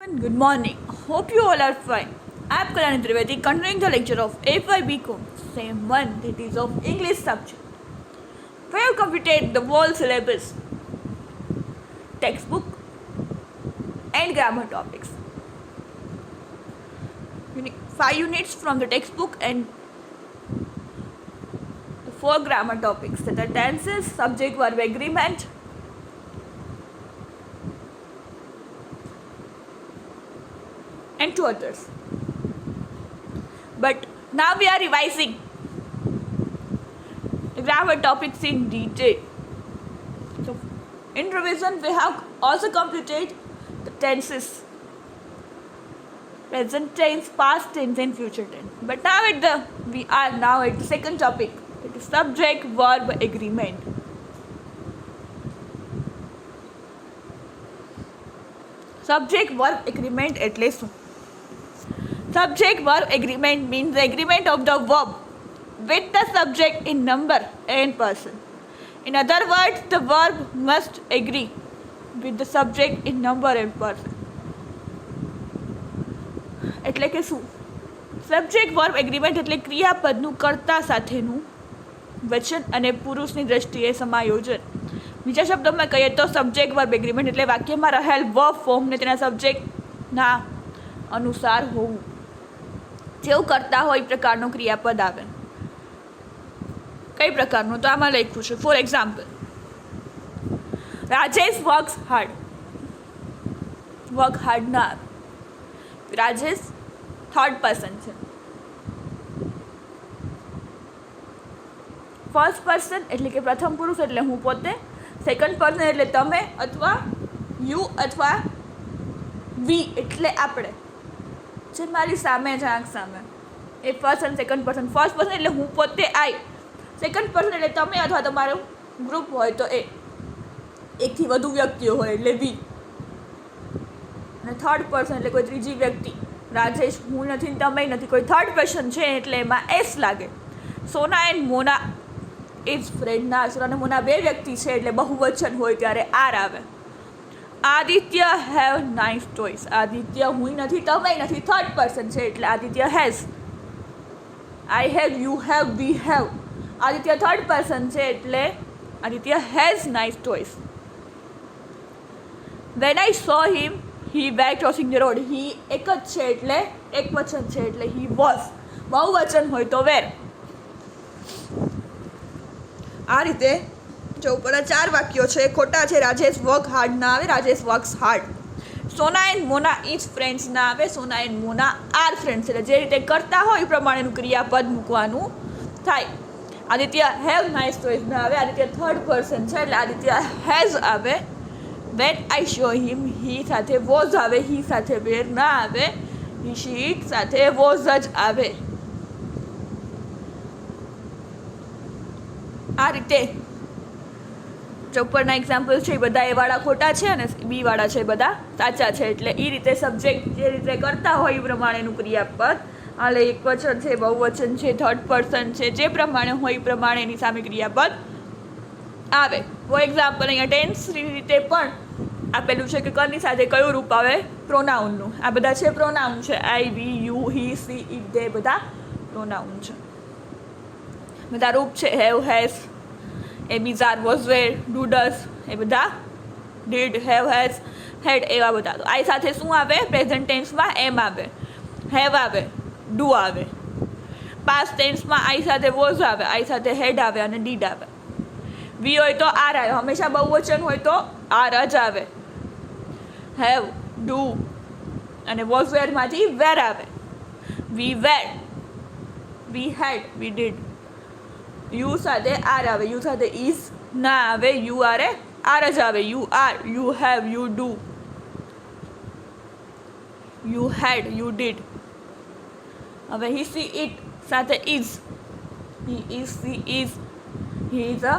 Good morning. Hope you all are fine. I am Kalyani Trivedi, continuing the lecture of FY BCom, Same 1, that is of English subject. We have completed the whole syllabus, textbook and grammar topics. 5 units from the textbook and 4 grammar topics, that are tenses, subject, verb, agreement, and 2 others. But now we are revising the grammar topics in detail. So in revision we have also completed the tenses, present tense, past tense and future tense. But now we are now at the second topic, that is subject, verb, agreement. Subject verb agreement એટલે શું? Subject verb agreement means the agreement of the verb with the subject in number and person. In other words, the verb must agree with the subject in number and person. એટલે કે શું? Subject verb agreement એટલે ક્રિયાપદનું કર્તા સાથેનું વચન અને પુરુષની દ્રષ્ટિએ સમાયોજન. બીજા શબ્દોમાં કહીએ તો સબ્જેક્ટ વર્બ એગ્રીમેન્ટ એટલે વાક્યમાં રહેલ વર્બ ફોર્મને તેના સબ્જેક્ટના અનુસાર હોવું. જેવું કરતા હોય એ પ્રકારનું ક્રિયાપદ આવે. કઈ પ્રકારનું? તો આમાં લખ્યું છે, for example, Rajesh works hard. Work hard ના આવે. રાજેશ થર્ડ પર્સન છે. ફર્સ્ટ પર્સન એટલે કે પ્રથમ પુરુષ એટલે હું પોતે, સેકન્ડ પર્સન એટલે તમે અથવા યુ અથવા વી એટલે આપણે, જે મારી સામે છે, આંખ સામે, એ ફર્સ્ટ અને સેકન્ડ પર્સન. ફર્સ્ટ પર્સન એટલે હું પોતે, આઈ. સેકન્ડ પર્સન એટલે તમે અથવા તમારું ગ્રુપ હોય તો એ, એકથી વધુ વ્યક્તિઓ હોય એટલે વી. અને થર્ડ પર્સન એટલે કોઈ ત્રીજી વ્યક્તિ. રાજેશ હું નથી, તમે નથી, કોઈ થર્ડ પર્સન છે એટલે એમાં એસ લાગે. સોના એન્ડ મોના ઇઝ ફ્રેન્ડ. ના, સોના અને મોના બે વ્યક્તિ છે એટલે બહુવચન હોય ત્યારે આર આવે. Aditya have nice toys. Aditya હું નથી, તમે નથી, થર્ડ પર્સન છે એટલે Aditya has. I have, you have, we have. Aditya third person છે એટલે Aditya has nice toys. When I saw him he were crossing the road. He એક જ છે એટલે એક વચન છે એટલે હી વોઝ. બહુવચન હોય તો વેર. આ રીતે જો ઉપરના 4 વાક્યો છે ખોટા છે. રાજેશ વર્ક હાર્ડ ના આવે, Rajesh works hard. Sona and Mona is friends ના આવે, સોના એન્ડ મોના આર ફ્રેન્ડ્સ. એટલે જે રીતે કરતા હોય એ પ્રમાણેનું ક્રિયાપદ મૂકવાનું થાય. આદિત્ય હેવ નાઇસ ટોયસ ના આવે, આદિત્ય થર્ડ પર્સન છે એટલે આદિત્ય હેઝ આવે. વેન આઈ શો હિમ હી સાથે વોઝ આવે, હી સાથે વેર ના આવે, હી શી સાથે વોઝ જ આવે. આ રીતે જે ઉપરના એક્ઝામ્પલ છે એ બધા એ વાળા ખોટા છે અને બી વાળા છે એ બધા સાચા છે. એટલે એ રીતે સબ્જેક્ટ જે રીતે કરતા હોય એ પ્રમાણેનું ક્રિયાપદ. હાલે એક વચન છે, બહુવચન છે, થર્ડ પર્સન છે, જે પ્રમાણે હોય એ પ્રમાણે એની સામે ક્રિયાપદ આવે. ફોર એક્ઝામ્પલ અહીંયા ટેન્સ રીતે પણ આપેલું છે કે કરની સાથે કયું રૂપ આવે, પ્રોનાઉનનું. આ બધા છે પ્રોનાઉન છે. I, we, you, he, she, it, they બધા પ્રોનાઉન છે. બધા રૂપ છે હેવ, હેઝ, એ બીઝાર, વોઝ, વેર, ડુ, ડઝ, એ બધા ડીડ, હેવ, હેઝ, હેડ, એવા બધા. તો આઈ સાથે શું આવે? પ્રેઝન્ટ ટેન્સમાં એમ આવે, હેવ આવે, ડુ આવે. પાસ્ટ ટેન્સમાં આઈ સાથે વોઝ આવે, આઈ સાથે હેડ આવે અને ડીડ આવે. વી હોય તો આર આવે. હંમેશા બહુવચન હોય તો આર જ આવે. હેવ, ડુ અને વોઝ વેરમાંથી વેર આવે. વી વેર, વી હેડ, વી ડીડ. યુ સાથે આર આવે, યુ સાથે ઇઝ ના આવે, યુ આરે આર જ આવે. You are, you have, you do, you had, you did. હવે હી સી ઇટ સાથે is. He is, she is, he is a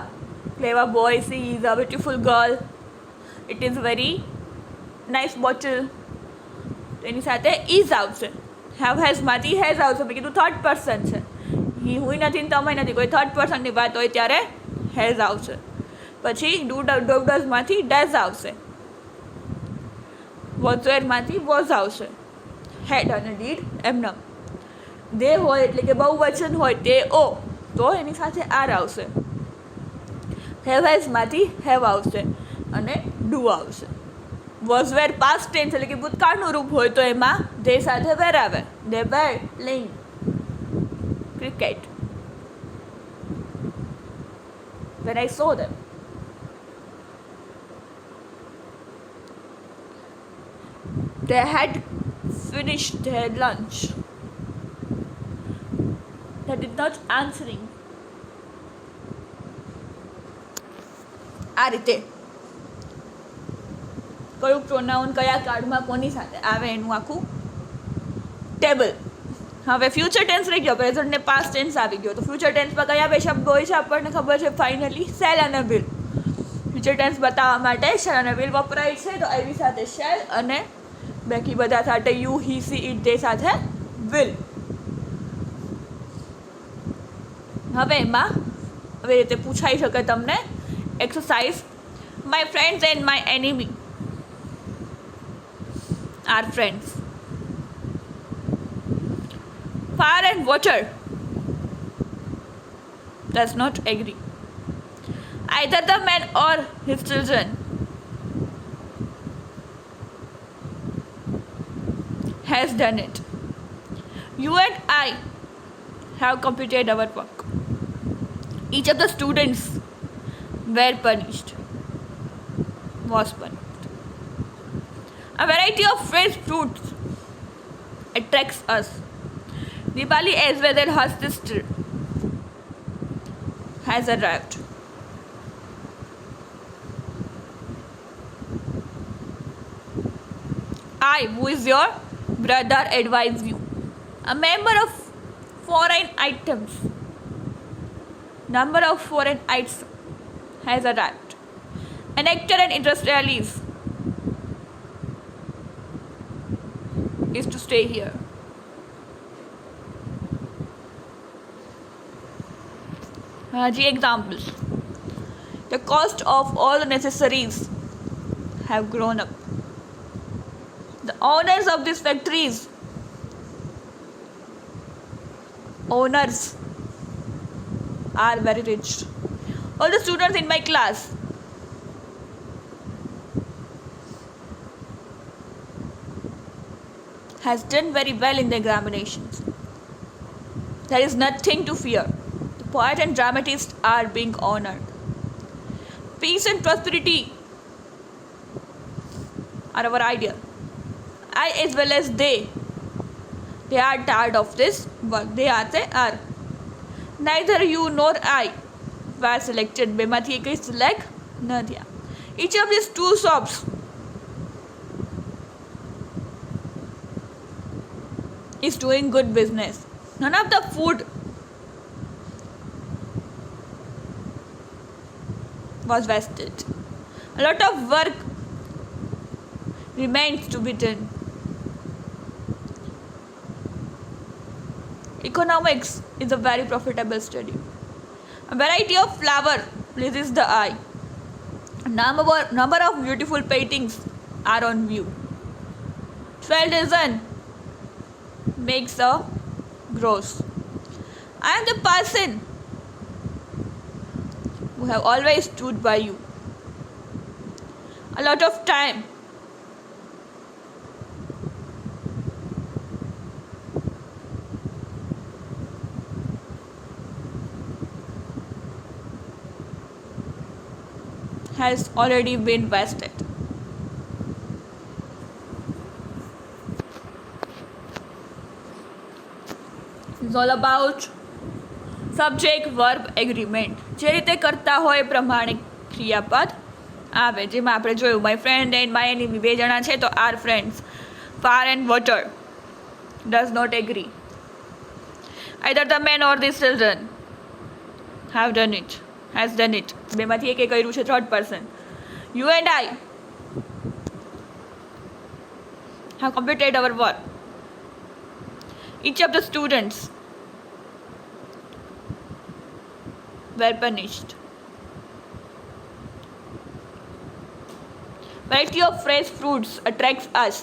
clever boy, she is a beautiful girl, it is very nice bottle. તો એની સાથે is આવશે. Have has માંથી has આવશે. મેં કીધું third person છે. હી હું નથી ને તમે નથી, કોઈ થર્ડ પર્સનની વાત હોય ત્યારે હેઝ આવશે. પછી ડુ ડઝમાંથી ડઝ આવશે. વોઝવેરમાંથી વોઝ આવશે. હેડ અને ડીડ એમનો. દે હોય એટલે કે બહુવચન હોય તે ઓ, તો એની સાથે આર આવશે. હેવ હેઝમાંથી હેવ આવશે અને ડુ આવશે. વોઝ વેર પાસ્ટ ટેન્સ એટલે કે ભૂતકાળનું રૂપ હોય તો એમાં દે સાથે વેર આવે. They were playing cricket when I saw them. They had finished their lunch. They did not answering. આ રીતે કયું પ્રોનાઉન કયા કાર્ડમાં કોની સાથે આવે એનું આખું ટેબલ. હવે ફ્યુચર ટેન્સ રહી ગયો, પ્રેઝન્ટ ને પાસ્ટ ટેન્સ આવી ગયો. તો ફ્યુચર ટેન્સમાં કયા બે શબ્દ હોય છે આપણને ખબર છે ફાઇનલી, શેલ અને વિલ. ફ્યુચર ટેન્સ બતાવવા માટે શેલ અને વિલ વપરાય છે. તો એવી સાથે શેલ અને બાકી બધા સાથે યુ, હી, સી, ઇટ, તે સાથે વિલ. હવે એમાં આવી રીતે પૂછાઈ શકે તમને exercise, my friends and my enemy are friends. Fire and water does not agree. Either the man or his children has done it. You and I have completed our work. Each of the students were punished, was punished. A variety of fresh fruits attracts us. Diwali as well as her sister has arrived. I, who is your brother, advise you. A member of foreign items. Number of foreign items has arrived. An actor and industrialist is to stay here. Examples. The cost of all the necessaries have grown up. The owners of these factories are very rich. All the students in my class has done very well in the examinations. There is nothing to fear. Poet and dramatists are being honored. Peace and prosperity are our ideal. I as well as they are tired of this work. They are. Neither you nor I were selected. બેમાંથી એક select ન થયા. Each of these two shops is doing good business. None of the food was wasted. A lot of work remains to be done. Economics is a very profitable study. A variety of flower pleases the eye. A number of beautiful paintings are on view. 12 dozen makes a gross. I am the person who have always stood by you. A lot of time has already been wasted. It's all about subject verb agreement. જે રીતે કરતા હોય પ્રમાણે ક્રિયાપદ આવે. જેમાં આપણે જોયું my friend and my enemy, બે જણા છે તો are friends. Fire and water does not agree. Either the man or the children have done it, has done it. બેમાંથી એકે કર્યું છે, third person. You and I have completed our work. Each of the students were punished. Variety of fresh fruits attracts us.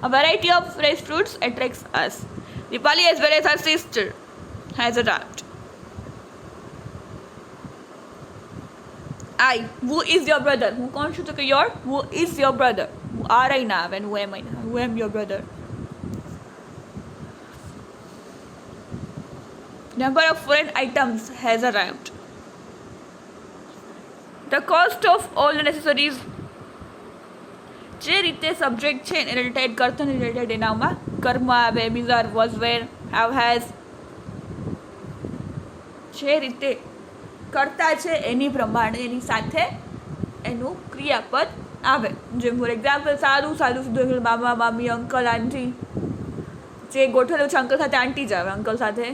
A variety of fresh fruits attracts us. Dipali as well as her sister has arrived. I. Who is your brother? હું કોણ છું તો કે your. Who is your brother? હું are I ના આવે and who am I ના. Who am your brother? Number of foreign items has arrived. The cost of all the necessaries. જે રીતે સબ્જેક્ટ છે એને રિલેટેડ કરતા રિલેટેડ એનામાં કર્મ આવે, બીજાર, વોઝ, વેર, હાવ, હેઝ. જે રીતે કરતા છે એની પ્રમાણે એની સાથે એનું ક્રિયાપદ આવે. જેમ ફોર એક્ઝામ્પલ સાદું સીધું મામા, મામી, અંકલ, આંટી. જે ગોઠવેલું છે અંકલ સાથે આંટી જ આવે, અંકલ સાથે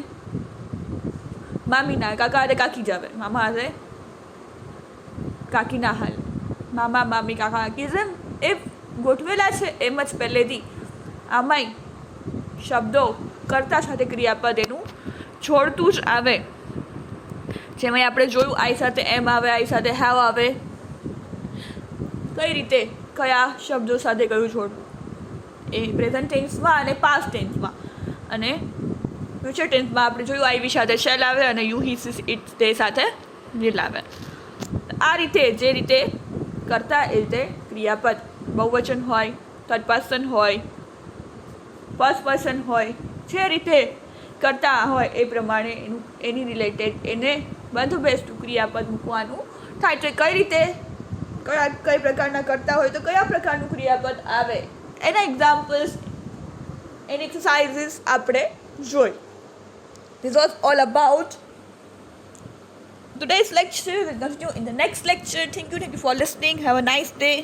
મામી ના, કાકા હાથે કાકી જ આવે, મામા હાથે કાકી ના હાલ. મામા, મામી, કાકા, કાકી જેમ એ ગોઠવેલા છે એમ જ પહેલેથી આમાંય શબ્દો કરતા સાથે ક્રિયાપદ એનું જોડતું જ આવે. જેમાં આપણે જોયું આઈ સાથે એમ આવે, આઈ સાથે હેવ આવે. કઈ રીતે કયા શબ્દો સાથે કયું જોડવું એ પ્રેઝન્ટ ટેન્સમાં અને પાસ્ટ ટેન્સમાં. અને ફ્યુચર ટેન્સમાં આપણે જોયું આઈ વી સાથે શેલ આવે અને યુ, હી, સી, ઇટ, તે સાથે વિલ આવે. આ રીતે જે રીતે કરતા એ રીતે ક્રિયાપદ બહુવચન હોય, થર્ડ પર્સન હોય, ફર્સ્ટ પર્સન હોય, જે રીતે કરતા હોય એ પ્રમાણે એની રિલેટેડ એને બંધબેસતું ક્રિયાપદ મૂકવાનું થાય. તો કઈ રીતે કઈ પ્રકારના કરતા હોય તો કયા પ્રકારનું ક્રિયાપદ આવે એના એક્ઝામ્પલ્સ, એની એક્સરસાઇઝીસ આપણે જોઈ. This was all about today's lecture. We'll continue in the next lecture. Thank you for listening. Have a nice day.